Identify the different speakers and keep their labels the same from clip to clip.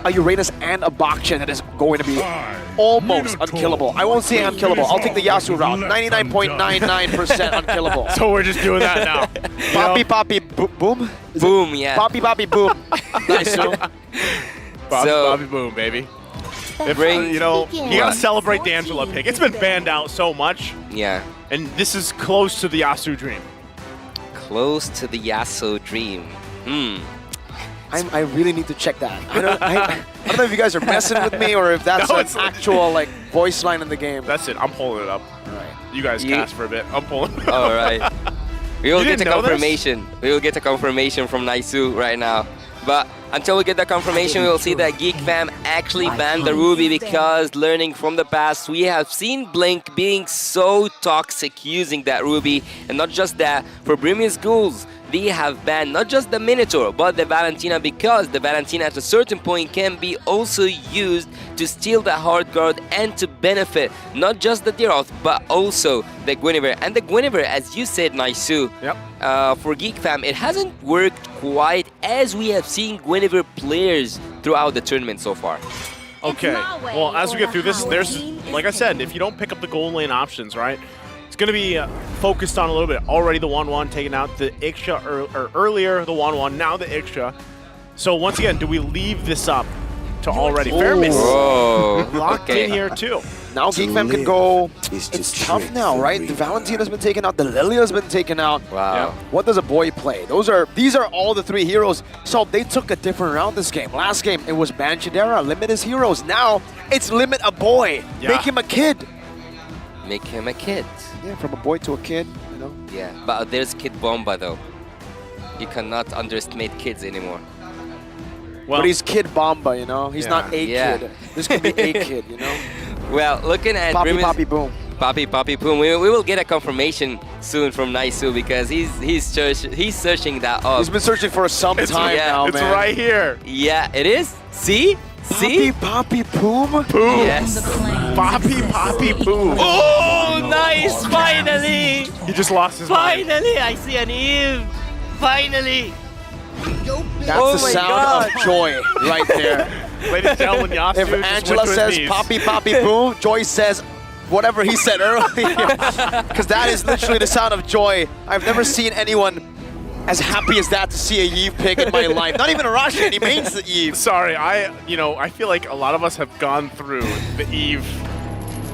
Speaker 1: a Uranus and a Bakshin that is going to be almost unkillable. I won't say unkillable. I'll take the Yasuo route. 99.99% unkillable.
Speaker 2: So we're just doing that now.
Speaker 1: Poppy, boom?
Speaker 3: Boom, yeah.
Speaker 1: Poppy, boom. Nice.
Speaker 2: Poppy, boom, baby. If, you know, you gotta celebrate the Angela pick. It's been banned out so much.
Speaker 3: Yeah.
Speaker 2: And this is close to the Yasuo dream.
Speaker 3: Close to the Yasuo dream.
Speaker 1: I really need to check that. I don't know if you guys are messing with me or if that's an actual like voice line in the game.
Speaker 2: That's it. I'm pulling it up.
Speaker 1: All right.
Speaker 2: You guys cast for a bit. I'm pulling it up.
Speaker 3: All right. We will get a
Speaker 2: know this?
Speaker 3: confirmation. We will get a confirmation from Naisu right now. But until we get the confirmation, we will see that Geek Fam actually banned the Ruby because learning from the past, we have seen Blink being so toxic using that Ruby. And not just that, for Burmese Ghouls, they have banned not just the Minotaur, but the Valentina because the Valentina at a certain point can be also used to steal the hard guard and to benefit not just the Deroth, but also the Guinevere. And the Guinevere, as you said, Naisu, for Geek Fam, it hasn't worked quite as we have seen Guinevere players throughout the tournament so far.
Speaker 2: Okay, well, as we get through this, there's, like I said, if you don't pick up the gold lane options, right, it's going to be focused on a little bit. Already the 1-1 taking out the Ixia, or earlier the 1-1, now the Ixia. So once again, do we leave this up to already Fairness? Locked in here too.
Speaker 1: Now Geek Fam can go, it's tough now, right? The Valentina's been taken out, the Lilia's been taken out.
Speaker 3: Wow.
Speaker 1: Yeah. What does a boy play? These are all the three heroes. So they took a different route this game. Last game, it was Banchidera, limit his heroes. Now, it's limit a boy.
Speaker 2: Yeah.
Speaker 1: Make him a kid.
Speaker 3: Make him a kid.
Speaker 1: Yeah, from a boy to a kid, you know?
Speaker 3: Yeah, but there's Kid Bomba though. You cannot underestimate kids anymore.
Speaker 1: Well, but he's Kid Bomba, you know? He's not a kid. This could be a kid, you know?
Speaker 3: Well, looking at
Speaker 1: Poppy Boom.
Speaker 3: Poppy Boom. We will get a confirmation soon from Naisu because he's searching that up.
Speaker 1: He's been searching for some time now,
Speaker 2: it's
Speaker 1: man.
Speaker 2: It's right here.
Speaker 3: Yeah, it is. See? See?
Speaker 1: Poppy Boom?
Speaker 2: Boom.
Speaker 3: Yes.
Speaker 2: Poppy Boom.
Speaker 3: Oh, nice! Finally!
Speaker 2: He just lost his mind.
Speaker 3: Finally, I see an Eve. Finally.
Speaker 1: That's the sound of joy right there.
Speaker 2: Ladies and gentlemen, Yasuo
Speaker 1: If
Speaker 2: just
Speaker 1: Angela
Speaker 2: went to his
Speaker 1: says
Speaker 2: knees.
Speaker 1: Poppy Boom, Joy says whatever he said earlier. Because that is literally the sound of joy. I've never seen anyone as happy as that to see a Eve pick in my life. Not even a Russian, he mains the Eve.
Speaker 2: Sorry, I feel like a lot of us have gone through the Eve.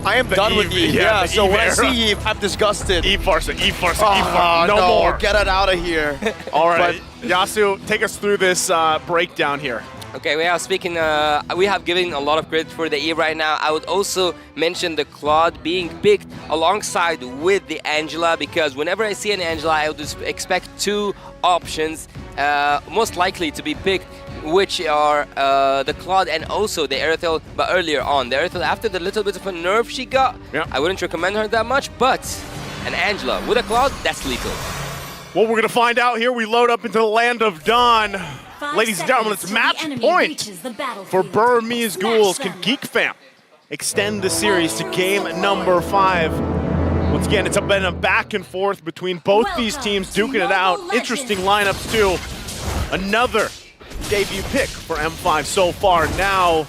Speaker 1: I am done with Eve, yeah. So when I see Eve, I'm disgusted.
Speaker 2: Eve Farsa, Eve Farsa. No more.
Speaker 1: Get it out of here.
Speaker 2: All right, Yasuo, take us through this breakdown here.
Speaker 3: Okay, we have given a lot of credit for the Eve right now. I would also mention the Claude being picked alongside with the Angela because whenever I see an Angela, I would just expect two options most likely to be picked, which are the Claude and also the Erythel, but earlier on. The Erythel, after the little bit of a nerf she got, I wouldn't recommend her that much, but an Angela with a Claude, that's lethal.
Speaker 2: Well, we're going to find out here. We load up into the land of Dawn. Ladies and gentlemen, it's match point for Burmese Ghouls. Can Geek Fam extend the series to game number 5? Once again, it's been a back and forth between both these teams duking it out. Interesting lineups too. Another debut pick for M5 so far. Now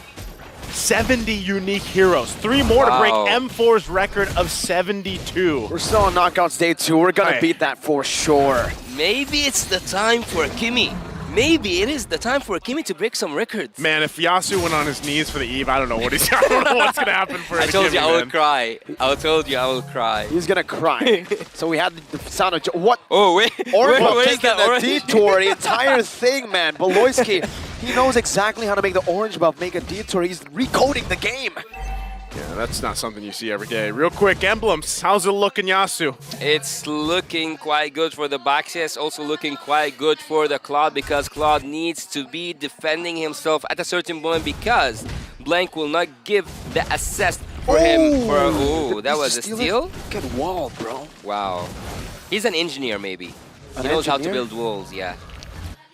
Speaker 2: 70 unique heroes. 3 more to break M4's record of 72.
Speaker 1: We're still on Knockouts Day 2. We're going to beat that for sure.
Speaker 3: Maybe it's the time for Kimi. Maybe it is the time for Kimi to break some records.
Speaker 2: Man, if Yasuo went on his knees for the Eve, I don't know what's going to happen for him.
Speaker 3: I told you I would cry. I told you I will cry.
Speaker 1: He's going to cry. So we had the sound of joy. What?
Speaker 3: Oh, wait.
Speaker 1: Oracle taking the detour, the entire thing, man. Beloyski, he knows exactly how to make the orange buff make a detour. He's recoding the game.
Speaker 2: Yeah, that's not something you see every day. Real quick, emblems. How's it looking, Yasuo?
Speaker 3: It's looking quite good for the Baxias, also looking quite good for the Claude because Claude needs to be defending himself at a certain point because Blank will not give the assist for him. That was a steal?
Speaker 1: Get walled, bro.
Speaker 3: Wow. He's an engineer, maybe. He knows how to build walls, yeah.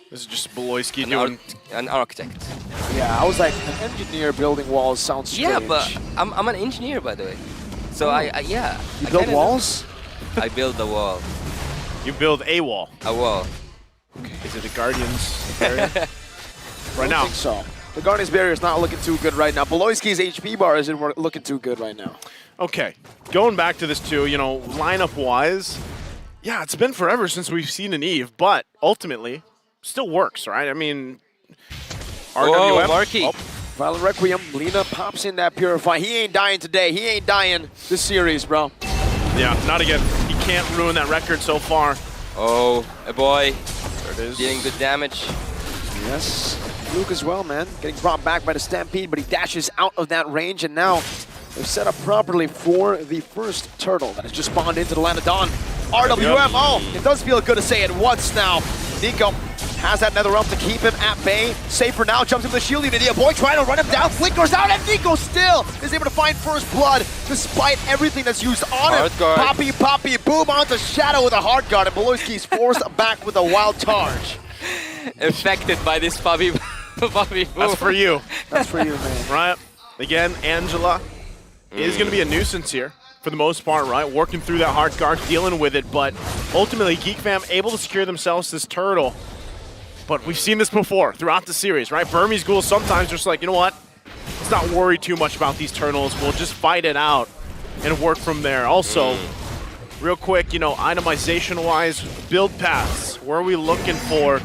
Speaker 2: This is just Beloyski doing...
Speaker 3: An architect.
Speaker 1: Yeah, I was like, an engineer building walls sounds strange.
Speaker 3: Yeah, but I'm an engineer, by the way. So yeah.
Speaker 1: You build walls?
Speaker 3: I build the wall.
Speaker 2: You build a wall.
Speaker 3: A wall.
Speaker 2: Okay. Is it the Guardians area? Right now.
Speaker 1: I don't think so. The Guardian's barrier is not looking too good right now. Beloyski's HP bar isn't looking too good right now.
Speaker 2: Okay, going back to this too, you know, lineup-wise, yeah, it's been forever since we've seen an Eve, but ultimately, still works, right? I mean,
Speaker 3: Whoa,
Speaker 2: RWM.
Speaker 3: Marky.
Speaker 2: Oh,
Speaker 1: Violent Requiem, Lina pops in that Purify. He ain't dying today. He ain't dying this series, bro.
Speaker 2: yeah, not again. He can't ruin that record so far.
Speaker 3: Oh, a boy.
Speaker 2: There it is.
Speaker 3: Dealing good damage.
Speaker 1: Yes, Luke as well, man. Getting brought back by the Stampede, but he dashes out of that range, and now they're set up properly for the first turtle that has just spawned into the Land of Dawn. RWM, oh, it does feel good to say it once now. Nico has that nether realm to keep him at bay. Safe for now, jumps into the shield unity. A boy trying to run him down, flickers out, and Nico still is able to find first blood despite everything that's used on him.
Speaker 3: Hard guard.
Speaker 1: Poppy, boom onto Shadow with a hard guard, and Beloyski's forced back with a wild charge.
Speaker 3: Affected by this puppy. Puppy boom.
Speaker 2: That's for you,
Speaker 1: That's for you, man.
Speaker 2: right? Again, Angela is going to be a nuisance here for the most part, right? Working through that hard guard, dealing with it, but ultimately, Geek Fam able to secure themselves this turtle. But we've seen this before throughout the series, right? Burmese Ghouls sometimes just like, you know what? Let's not worry too much about these turtles. We'll just fight it out and work from there. Also, real quick, you know, itemization-wise, build paths. Where are we looking for,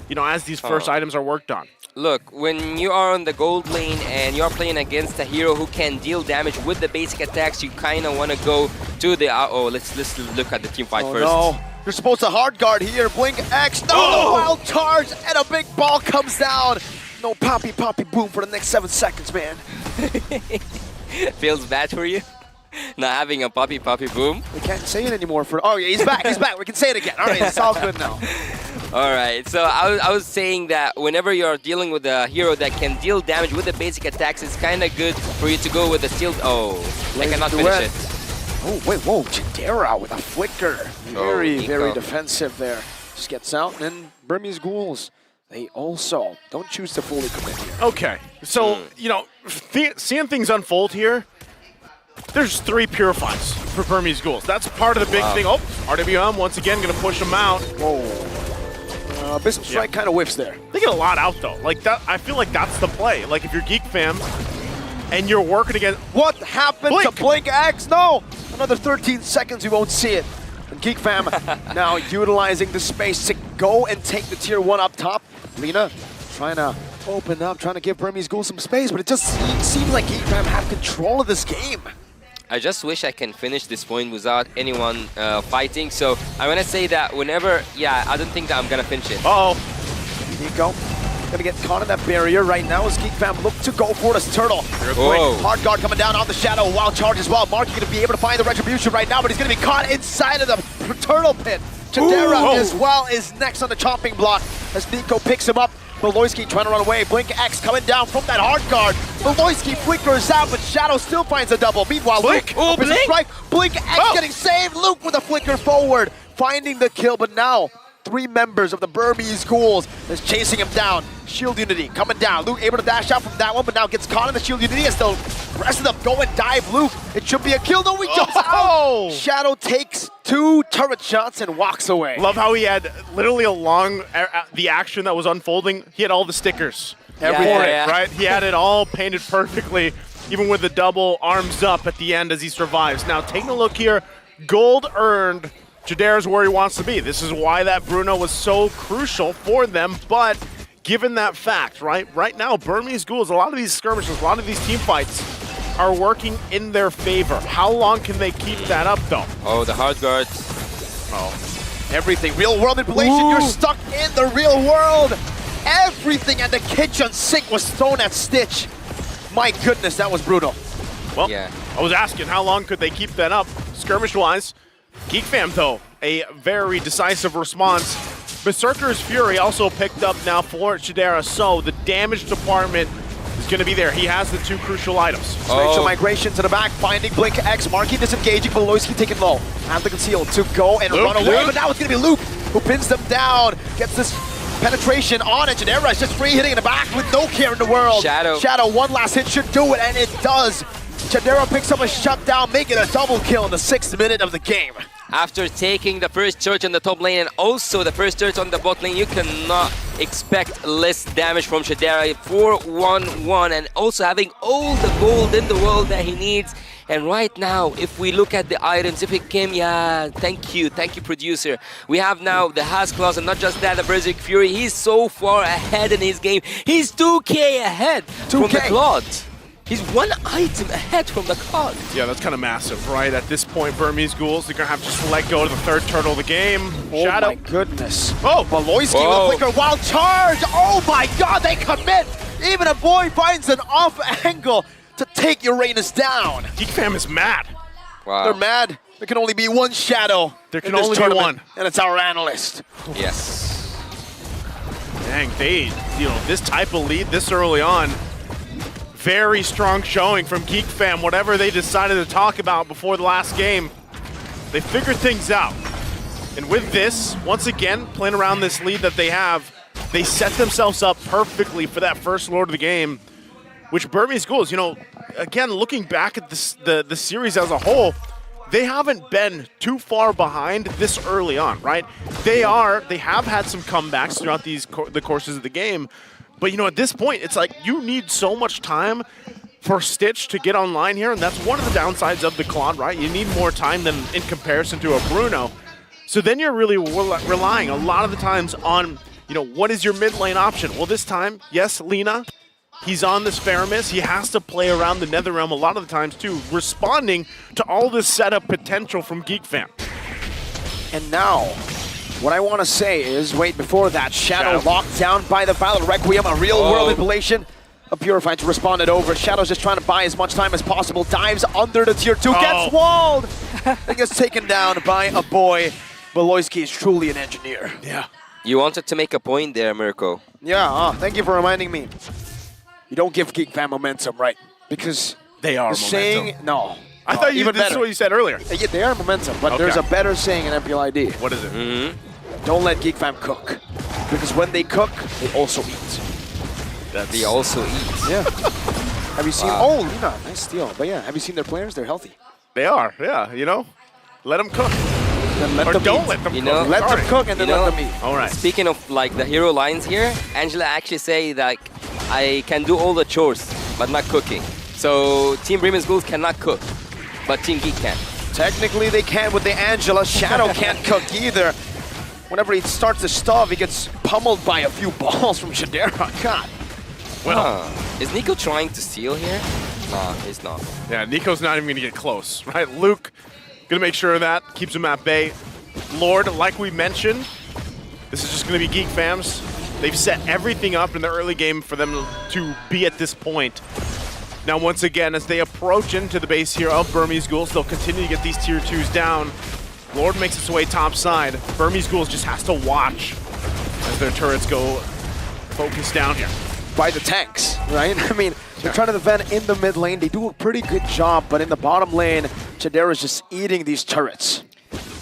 Speaker 2: you know, as these first items are worked on?
Speaker 3: Look, when you are on the gold lane and you're playing against a hero who can deal damage with the basic attacks, you kind of want to go to the... let's look at the team fight first.
Speaker 1: No. You're supposed to hard guard here. Blink X. No, the wild charge, and a big ball comes down. No poppy boom for the next 7 seconds, man.
Speaker 3: Feels bad for you? Not having a poppy boom?
Speaker 1: We can't say it anymore for... Oh, yeah, he's back. We can say it again. All right, it's all good now.
Speaker 3: All right, so I was saying that whenever you're dealing with a hero that can deal damage with the basic attacks, it's kind of good for you to go with the steel... Oh, I cannot finish it.
Speaker 1: Oh, wait, whoa, Jadera with a flicker. Very defensive there. Just gets out, and then Burmese Ghouls, they also don't choose to fully commit here.
Speaker 2: Okay, so, you know, seeing things unfold here, there's 3 Purifies for Burmese Ghouls. That's part of the big thing. Oh, RWM once again going to push them out.
Speaker 1: Whoa. Abyssal Strike kind of whiffs there.
Speaker 2: They get a lot out, though. Like, that, I feel like that's the play. Like, if you're Geek Fam and you're working against...
Speaker 1: What happened to Blink X? No! Another 13 seconds, we won't see it. And Geek Fam now utilizing the space to go and take the tier 1 up top. Lina trying to open up, trying to give Burmese Ghouls some space, but it just seems like Geek Fam have control of this game.
Speaker 3: I just wish I can finish this point without anyone fighting. So I want to say that whenever, I don't think that I'm going to finish it.
Speaker 2: Uh-oh.
Speaker 1: Nico gonna get caught in that barrier right now as Geek Fam look to go for this turtle. Hard guard coming down on the Shadow, wild charge as well. Marky gonna be able to find the retribution right now, but he's gonna be caught inside of the turtle pit. Jadera as well is next on the chopping block as Nico picks him up. Beloyski trying to run away. Blink X coming down from that hard guard. Beloyski flickers out, but Shadow still finds a double. Meanwhile,
Speaker 2: Blink.
Speaker 1: Luke, Blink X getting saved. Luke with a flicker forward, finding the kill, but now 3 members of the Burmese Ghouls is chasing him down. Shield Unity coming down. Luke able to dash out from that one, but now gets caught in the Shield Unity as the rest of them go and dive Luke. It should be a kill. No, he jumps out. Shadow takes 2 turret shots and walks away.
Speaker 2: Love how he had literally along the action that was unfolding, he had all the stickers. Right? He had it all painted perfectly, even with the double arms up at the end as he survives. Now, taking a look here, gold earned. Jadera's where he wants to be. This is why that Bruno was so crucial for them, but given that fact, right now, Burmese Ghouls, a lot of these skirmishes, a lot of these team fights are working in their favor. How long can they keep that up, though?
Speaker 3: Oh, the hard guard.
Speaker 1: Everything, real world manipulation, you're stuck in the real world. Everything at the kitchen sink was thrown at Stitch. My goodness, that was brutal.
Speaker 2: Well, I was asking how long could they keep that up, skirmish-wise. Geek Fam, though, a very decisive response. Berserker's Fury also picked up now for Jadera, so the damage department is going to be there. He has the 2 crucial items.
Speaker 1: Rachel migration to the back, finding Blink X, Marky disengaging, Beloyski taking low. Have the conceal to go and run away, but now it's going to be Luke who pins them down, gets this penetration on it. Jadera is just free hitting in the back with no care in the world. Shadow, one last hit should do it, and it does. Jadera picks up a shutdown, making a double kill in the 6th minute of the game.
Speaker 3: After taking the first church on the top lane and also the first church on the bot lane, you cannot expect less damage from Shadera. 4-1-1 and also having all the gold in the world that he needs. And right now, if we look at the items, if it came, yeah, thank you, producer. We have now the Has Claws, and not just that, the Berserk Fury. He's so far ahead in his game. He's 2K ahead from the Claude. He's 1 item ahead from the Claude.
Speaker 2: Yeah, that's kind of massive, right? At this point, Burmese Ghouls, they're going to have to just let go of the 3rd turtle of the game.
Speaker 1: Oh
Speaker 2: Shadow.
Speaker 1: my goodness.
Speaker 2: Oh,
Speaker 1: Baloyski with a flicker, wild charge. Oh my god, they commit. Even a boy finds an off angle to take Uranus down.
Speaker 2: Geek Fam is mad.
Speaker 3: Wow.
Speaker 1: They're mad. There can only be one Shadow.
Speaker 2: There can only be one.
Speaker 1: And it's our analyst.
Speaker 3: Yes.
Speaker 2: Dang, this type of lead this early on. Very strong showing from Geek Fam. Whatever they decided to talk about before the last game, they figured things out. And with this, once again, playing around this lead that they have, they set themselves up perfectly for that first Lord of the game, which Burmese Ghouls, again, looking back at this, the series as a whole, they haven't been too far behind this early on, right? They have had some comebacks throughout the courses of the game, but at this point, it's like you need so much time for Stitch to get online here, and that's one of the downsides of the Claude, right? You need more time than in comparison to a Bruno. So then you're really relying a lot of the times on, what is your mid lane option? Well, this time, yes, Lina, he's on this Faramis. He has to play around the Netherrealm a lot of the times too, responding to all this setup potential from Geek Fam.
Speaker 1: And now, what I want to say is, wait, before that, Shadow locked down by the Valor Requiem, a real-world impilation. A Purified to respond it over. Shadow's just trying to buy as much time as possible. Dives under the tier 2, gets walled! and gets taken down by a boy. Baloyski is truly an engineer.
Speaker 2: Yeah.
Speaker 3: You wanted to make a point there, Mirko.
Speaker 1: Yeah, thank you for reminding me. You don't give Geek Fam momentum, right? Because
Speaker 2: they are
Speaker 1: saying, no.
Speaker 2: I thought
Speaker 1: even
Speaker 2: this is what you said earlier.
Speaker 1: Yeah, they are momentum, but there's a better saying in MPLID.
Speaker 2: What is it?
Speaker 1: Don't let Geek Fam cook. Because when they cook, they also eat.
Speaker 3: They also eat.
Speaker 1: Yeah. Have you seen, oh, Lina, nice steal. But yeah, have you seen their players? They're healthy.
Speaker 2: They are, yeah, Let them cook.
Speaker 1: Then let
Speaker 2: or
Speaker 1: them
Speaker 2: don't
Speaker 1: eat.
Speaker 2: let them cook.
Speaker 1: Let them cook and then let them eat.
Speaker 2: All right.
Speaker 3: Speaking of the hero lines here, Angela actually say that I can do all the chores, but not cooking. So Team Burmese Ghouls cannot cook, but Team Geek can.
Speaker 1: Technically they can with the Angela. Shadow can't cook either. Whenever he starts to stuff, he gets pummeled by a few balls from Shadera. God.
Speaker 2: Well,
Speaker 3: is Nico trying to steal here? No, he's not.
Speaker 2: Yeah, Nico's not even going to get close, right? Luke going to make sure of that, keeps him at bay. Lord, like we mentioned, this is just going to be Geek Fams. They've set everything up in the early game for them to be at this point. Now, once again, as they approach into the base here of Burmese Ghouls, they'll continue to get these tier 2s down. Lord makes its way top side. Burmese Ghouls just has to watch as their turrets go focus down here.
Speaker 1: By the tanks, right? I mean, they're trying to defend in the mid lane. They do a pretty good job, but in the bottom lane, Shadera's just eating these turrets.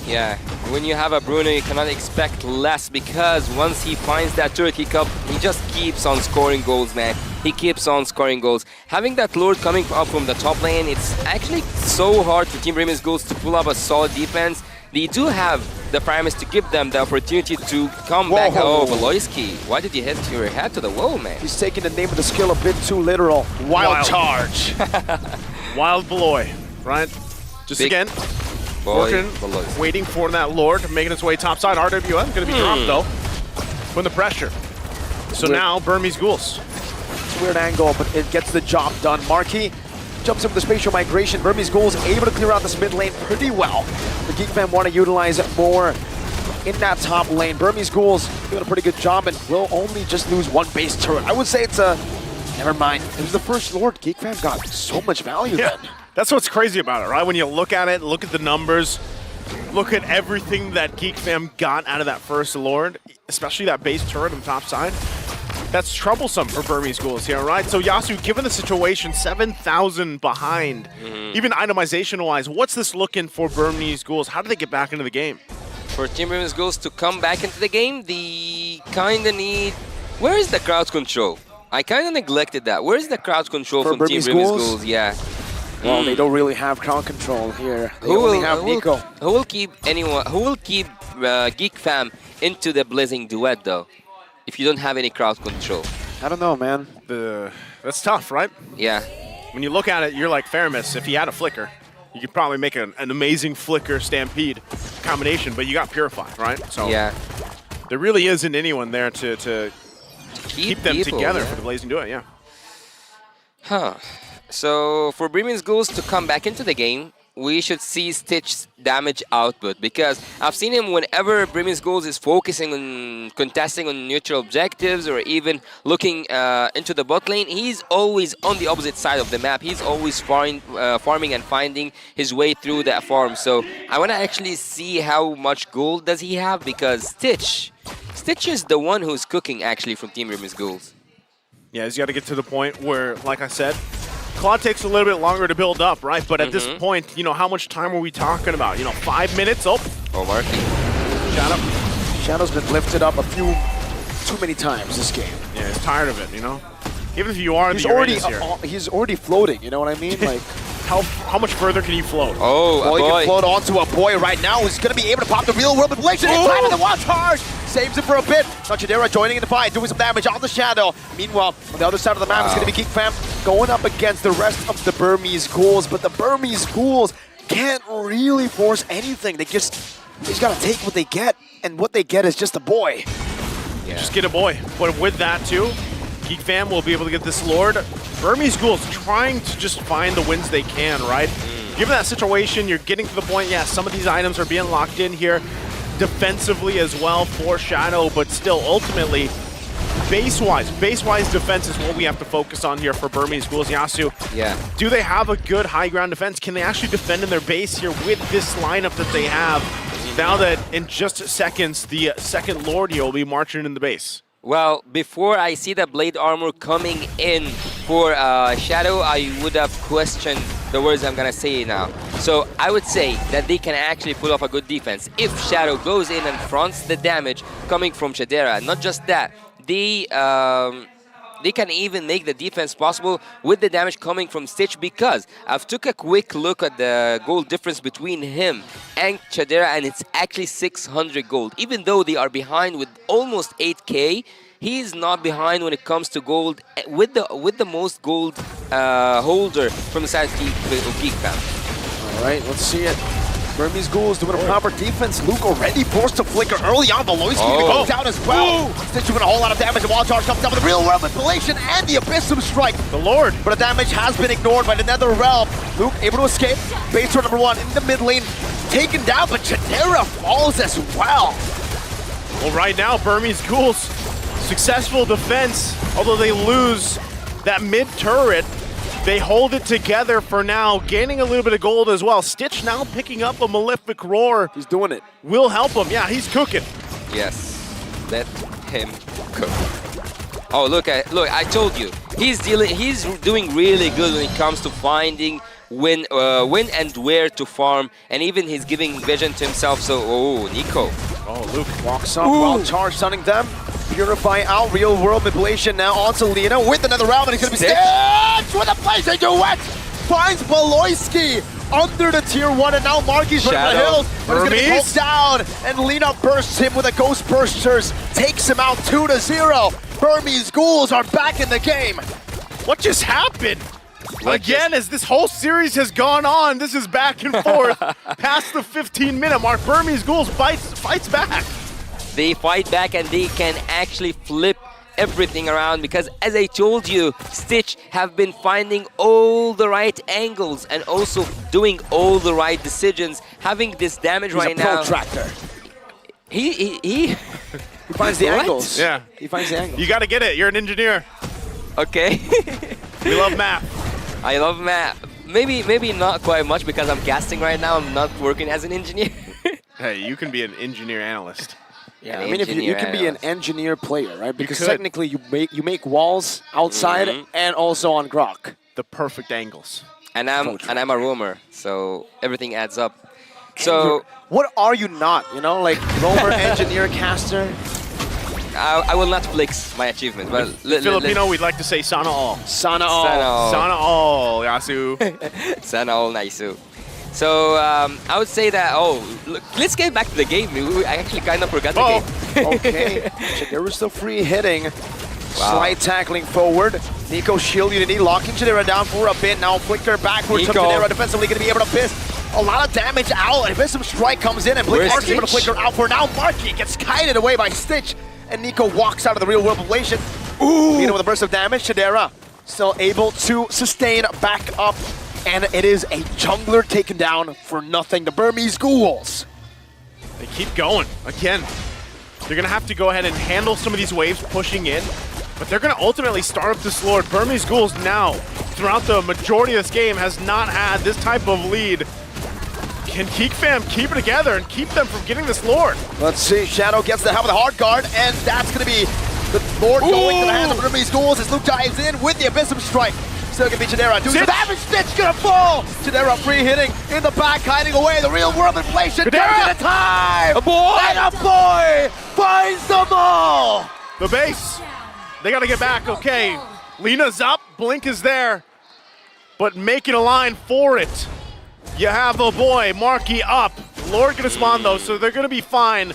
Speaker 3: Yeah, when you have a Bruno, you cannot expect less because once he finds that turret kick up, he just keeps on scoring goals, man. He keeps on scoring goals. Having that Lord coming up from the top lane, it's actually so hard for Team Burmese Ghouls to pull up a solid defense. They do have the Primus to give them the opportunity to come back. Oh, Baloyski, why did you hit your head to the wall, man?
Speaker 1: He's taking the name of the skill a bit too literal. Wild charge.
Speaker 2: Wild Baloy, right? Just
Speaker 3: Big
Speaker 2: again, working, waiting for that Lord, making its way topside. RWM going to be dropped, though, from the pressure. So now, Burmese Ghouls.
Speaker 1: It's a weird angle, but it gets the job done. Marquis jumps in with the spatial migration. Burmese Ghouls able to clear out this mid lane pretty well. The Geek Fam want to utilize it more in that top lane. Burmese Ghouls doing a pretty good job and will only just lose one base turret. I would say it's a... Never mind. It was the first Lord. Geek Fam got so much value then.
Speaker 2: That's what's crazy about it, right? When you look at it, look at the numbers, look at everything that Geek Fam got out of that first Lord, especially that base turret on the top side. That's troublesome for Burmese Ghouls here, right? So Yasu, given the situation, 7,000 behind, even itemization-wise, what's this looking for Burmese Ghouls? How do they get back into the game?
Speaker 3: For Team Burmese Ghouls to come back into the game, they kind of need... Where is the crowd control? I kind of neglected that. Where is the crowd control
Speaker 1: for
Speaker 3: from
Speaker 1: Burmese
Speaker 3: Team Burmese
Speaker 1: Ghouls?
Speaker 3: Ghouls? Yeah.
Speaker 1: Well, they don't really have crowd control here. They only have Nico.
Speaker 3: Who will keep Geek Fam into the Blazing Duet, though? if you don't have any crowd control.
Speaker 1: I don't know, man.
Speaker 2: That's tough, right?
Speaker 3: Yeah.
Speaker 2: When you look at it, you're like Faramis. If he had a flicker, you could probably make an amazing flicker stampede combination, but you got Purify, right? So
Speaker 3: Yeah.
Speaker 2: there really isn't anyone there to keep them
Speaker 3: people,
Speaker 2: together
Speaker 3: yeah.
Speaker 2: for the Blazing Duet, yeah.
Speaker 3: Huh. So for Burmese Ghouls to come back into the game, we should see Stitch's damage output, because I've seen him whenever Burmese Ghouls is focusing on contesting on neutral objectives or even looking into the bot lane, he's always on the opposite side of the map. He's always farming and finding his way through that farm. So I want to actually see how much gold does he have, because Stitch is the one who's cooking actually from Team Burmese Ghouls.
Speaker 2: Yeah, he's got to get to the point where, like I said, Claude takes a little bit longer to build up, right? But at this point, you know, how much time are we talking about? You know, 5 minutes? Oh,
Speaker 3: Marky.
Speaker 2: Shadow.
Speaker 1: Shadow's been lifted up too many times this game.
Speaker 2: Yeah, he's tired of it, you know? Even if you are
Speaker 1: He's
Speaker 2: the
Speaker 1: already
Speaker 2: Uranus here.
Speaker 1: he's already floating, you know what I mean? Like,
Speaker 2: how much further can you float?
Speaker 3: Oh,
Speaker 1: well,
Speaker 3: a
Speaker 1: he
Speaker 3: boy.
Speaker 1: can float onto a boy right now who's going to be able to pop the real world manipulation inside of the wall charge. Saves it for a bit. Now Chidera joining in the fight, doing some damage on the Shadow. Meanwhile, on the other side of the map is going to be Geek Fam going up against the rest of the Burmese Ghouls, but the Burmese Ghouls can't really force anything. They just got to take what they get, and what they get is just a boy.
Speaker 3: Yeah.
Speaker 2: Just get a boy. But with that, too, Geek Fam will be able to get this Lord. Burmese Ghouls trying to just find the wins they can, right? Given that situation, you're getting to the point, yeah, some of these items are being locked in here defensively as well for Shadow, but still, ultimately, base-wise defense is what we have to focus on here for Burmese Ghouls. Yasu,
Speaker 3: Yeah.
Speaker 2: do they have a good high ground defense? Can they actually defend in their base here with this lineup that they have? Now that in just seconds, the second Lord here will be marching in the base.
Speaker 3: Well, before I see the blade armor coming in for Shadow, I would have questioned the words I'm gonna say now. So I would say that they can actually pull off a good defense if Shadow goes in and fronts the damage coming from Shadera. Not just that, they can even make the defense possible with the damage coming from Stitch, because I've took a quick look at the gold difference between him and Chadera, and it's actually 600 gold. Even though they are behind with almost 8k, he's not behind when it comes to gold with the most gold holder from the side of Geek Fam.
Speaker 1: All right, let's see it. Burmese Ghouls doing a proper defense. Luke already forced to flicker early on. Beloyski goes down as well. Stitch doing a whole lot of damage. The wall charge comes down with the real world manipulation and the Abyssum strike.
Speaker 2: The Lord.
Speaker 1: But the damage has been ignored by the Nether Realm. Luke able to escape. Base turn number 1 in the mid lane. Taken down, but Chidera falls as well.
Speaker 2: Well, right now, Burmese Ghouls, successful defense, although they lose that mid turret. They hold it together for now, gaining a little bit of gold as well. Stitch now picking up a Malefic Roar.
Speaker 1: He's doing it.
Speaker 2: Will help him. Yeah, he's cooking.
Speaker 3: Yes, let him cook. Oh, look! I told you, he's doing really good when it comes to finding when and where to farm, and even he's giving vision to himself. So, oh, Nico.
Speaker 2: Oh, Luke
Speaker 1: Walks up while charge stunning them. Purify out, real world manipulation now onto Lena with another round, and he's gonna be Stitch with a blazing duet. Finds Beloyski under the tier 1, and now Marky's running the hills. But he's gonna be pulled down, and Lena bursts him with a Ghost Bursters, takes him out 2-0. Burmese Ghouls are back in the game.
Speaker 2: What just happened? Again, as this whole series has gone on, this is back and forth past the 15-minute mark. Burmese Ghouls fights back.
Speaker 3: They fight back, and they can actually flip everything around, because as I told you, Stitch have been finding all the right angles and also doing all the right decisions, having this damage right now.
Speaker 1: He's a protractor.
Speaker 3: He
Speaker 1: finds the
Speaker 3: What?
Speaker 1: angles.
Speaker 2: Yeah.
Speaker 1: He finds the angles.
Speaker 2: You got to get it. You're an engineer.
Speaker 3: Okay.
Speaker 2: We love math.
Speaker 3: I love math. Maybe not quite much, because I'm casting right now. I'm not working as an engineer.
Speaker 2: Hey, you can be an engineer analyst.
Speaker 1: Yeah,
Speaker 3: An
Speaker 1: I mean, if you can be an
Speaker 3: analyst.
Speaker 1: engineer player, right? Because
Speaker 2: could.
Speaker 1: technically you make walls outside and also on Grok.
Speaker 2: The perfect angles.
Speaker 3: and I'm a roamer, so everything adds up. So
Speaker 1: What are you not? You know, like roamer, engineer, caster.
Speaker 3: I will not flex my achievement, but
Speaker 2: Filipino, we'd like to say sana all.
Speaker 1: Sana all.
Speaker 3: Sana all.
Speaker 2: Sana all, Yasu.
Speaker 3: Sana all Naisu. So I would say that, look, let's get back to the game. I actually kind of forgot the game.
Speaker 1: Okay, Chidera still free hitting. Slight tackling forward. Nico shield unity, locking Chidera down for a bit. Now flicker backwards from Chidera. Defensively going to be able to piss a lot of damage out. And Invisible Strike comes in and Blink X able to flicker out for now. Marky gets kited away by Stitch. And Nico walks out of the real world population. Ooh! With a burst of damage. Chidera still able to sustain back up. And it is a jungler taken down for nothing. The Burmese Ghouls.
Speaker 2: They keep going. Again, they're going to have to go ahead and handle some of these waves pushing in. But they're going to ultimately start up this Lord. Burmese Ghouls now, throughout the majority of this game, has not had this type of lead. Can Geek Fam keep it together and keep them from getting this Lord?
Speaker 1: Let's see. Shadow gets the help of the hard guard, and that's going to be the Lord going to the hands of Burmese Ghouls as Luke dives in with the Abyssal Strike. Still going to be Chidera. Doing some damage. Stitch going to fall. Chidera free hitting in the back, hiding away. The real world inflation comes at a time.
Speaker 3: A boy!
Speaker 1: And a boy finds them all.
Speaker 2: The base. They got to get back. Okay. Lena's up. Blink is there. But making a line for it. You have a boy. Marky up. Lord going to spawn though, so they're going to be fine.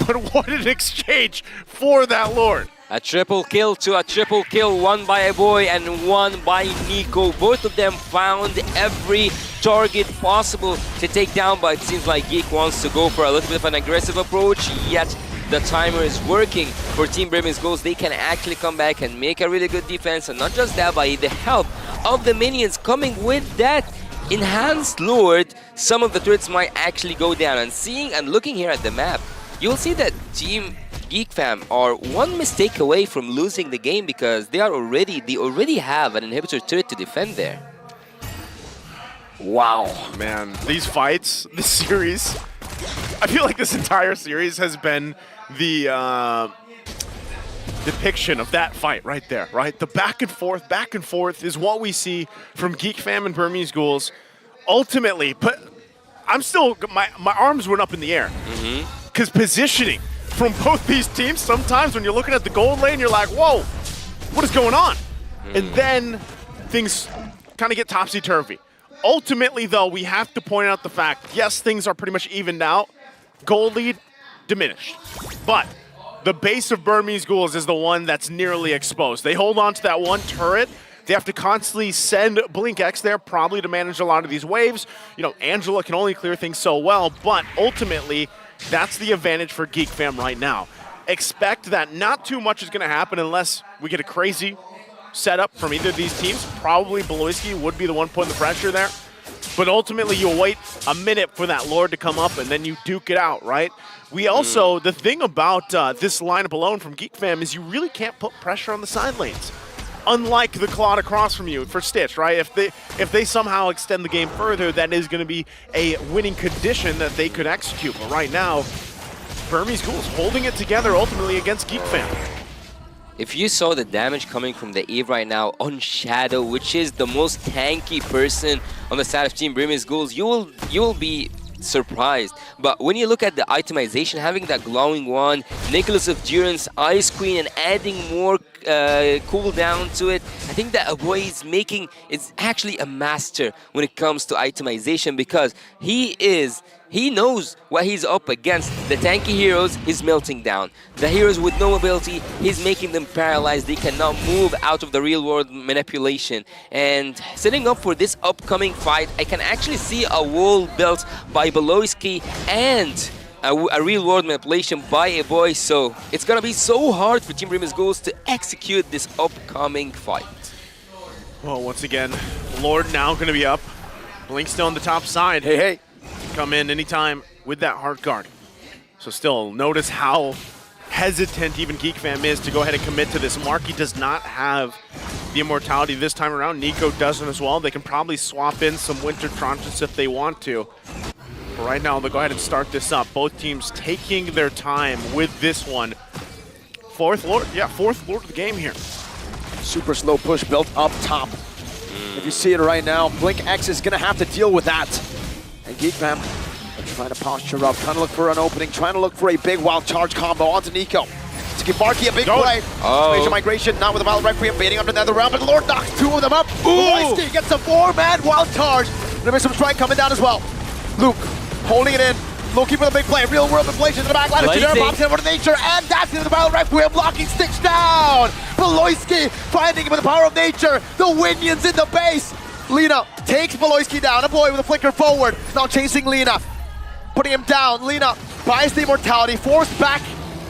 Speaker 2: But what an exchange for that Lord.
Speaker 3: A triple kill to a triple kill, one by a boy and one by Nico. Both of them found every target possible to take down, but it seems like Geek wants to go for a little bit of an aggressive approach, yet the timer is working for Team Burmese Ghouls. They can actually come back and make a really good defense, and not just that, by the help of the minions coming with that enhanced Lord, some of the turrets might actually go down. And seeing and looking here at the map, you'll see that Team Geek Fam are one mistake away from losing the game because they already have an inhibitor turret to defend there.
Speaker 2: Wow, man, these fights, this series, I feel like this entire series has been the depiction of that fight right there, right? The back and forth is what we see from Geek Fam and Burmese Ghouls. Ultimately, but I'm still, my arms went up in the air. Because positioning from both these teams, sometimes when you're looking at the gold lane, you're like, whoa, what is going on? And then things kind of get topsy-turvy. Ultimately, though, we have to point out the fact, yes, things are pretty much evened out. Gold lead diminished. But the base of Burmese Ghouls is the one that's nearly exposed. They hold on to that one turret. They have to constantly send Blink X there, probably to manage a lot of these waves. You know, Angela can only clear things so well, but ultimately, that's the advantage for Geek Fam right now. Expect that not too much is going to happen unless we get a crazy setup from either of these teams. Probably Beloyski would be the one putting the pressure there. But ultimately, you'll wait a minute for that Lord to come up, and then you duke it out, right? We also, the thing about this lineup alone from Geek Fam is you really can't put pressure on the side lanes. Unlike the Claude across from you for Stitch, right? If they somehow extend the game further, that is going to be a winning condition that they could execute. But right now, Burmese Ghouls holding it together ultimately against Geek Fam.
Speaker 3: If you saw the damage coming from the Eve right now on Shadow, which is the most tanky person on the side of Team Burmese Ghouls, you will be surprised. But when you look at the itemization, having that glowing one, Nicholas of Durance, Ice Queen, and adding more cooldown to it, I think that Aboy is actually a master when it comes to itemization, because he knows what he's up against. The tanky heroes, he's melting down. The heroes with no ability, he's making them paralyzed. They cannot move out of the real world manipulation. And setting up for this upcoming fight, I can actually see a wall built by Beloyski and a real world manipulation by a boy. So it's gonna be so hard for Team Burmese Ghouls to execute this upcoming fight.
Speaker 2: Well, once again, Lord now gonna be up. Blink still on the top side.
Speaker 1: Hey.
Speaker 2: Come in anytime with that hard guard. So still, notice how hesitant even Geek Fam is to go ahead and commit to this. Marky does not have the immortality this time around. Nico doesn't as well. They can probably swap in some winter tranches if they want to. But right now, they'll go ahead and start this up. Both teams taking their time with this one. Fourth Lord of the game here.
Speaker 1: Super slow push built up top. If you see it right now, Blink X is going to have to deal with that. And Geek Fam are trying to posture up, trying to look for an opening, trying to look for a big wild charge combo onto Nico. To give Marky a big play. Spatial migration, not with a Valor Requiem, baiting up to another round, but Lord knocks two of them up. Beloyski gets a 4-man wild charge. There's some strike coming down as well. Luke holding it in, looking for the big play. Real world inflation in the back line. Legendary pops in over to Nature, and that's into the battle requiem, blocking Stitch down. Beloyski finding him with the power of Nature. The Winions in the base. Lina takes Beloyski down. A boy with a flicker forward. Now chasing Lina, putting him down. Lina buys the immortality, forced back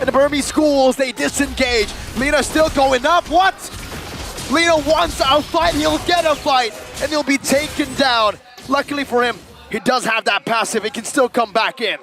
Speaker 1: in the Burmese schools. They disengage. Lina still going up. What? Lina wants a fight. He'll get a fight, and he'll be taken down. Luckily for him, he does have that passive. He can still come back in.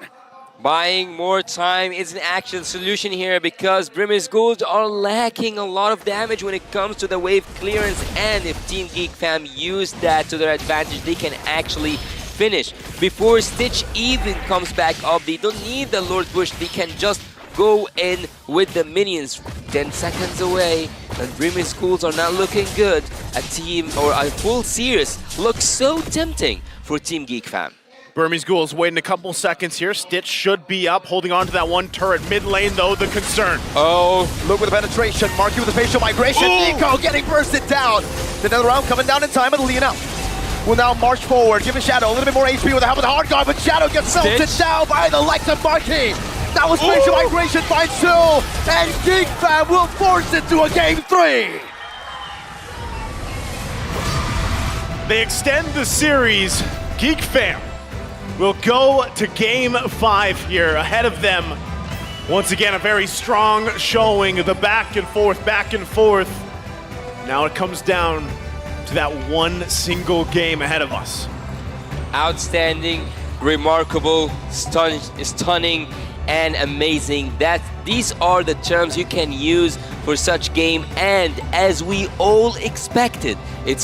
Speaker 3: Buying more time is an actual solution here because Burmese Ghouls are lacking a lot of damage when it comes to the wave clearance, and if Team Geek fam use that to their advantage, they can actually finish. Before Stitch even comes back up, they don't need the Lord Bush, they can just go in with the minions. 10 seconds away, and Burmese Ghouls are not looking good. A team or a full series looks so tempting for Team Geek fam.
Speaker 2: Burmese Ghouls waiting a couple seconds here. Stitch should be up, holding on to that one turret. Mid lane, though, the concern.
Speaker 1: Oh, look with the penetration. Marky with the facial migration.
Speaker 2: Ooh.
Speaker 1: Nico getting bursted down. Another round coming down in time, and Lina will now march forward, giving Shadow a little bit more HP with the help of the hard guard, but Shadow gets melted down by the likes of Marky. That was facial migration by two, and Geek fam will force it to a game 3.
Speaker 2: They extend the series. Geek fam will go to game 5 here. Ahead of them, once again, a very strong showing. The back and forth, back and forth. Now it comes down to that one single game ahead of us.
Speaker 3: Outstanding, remarkable, stunning, and amazing. These are the terms you can use for such game, and as we all expected, it's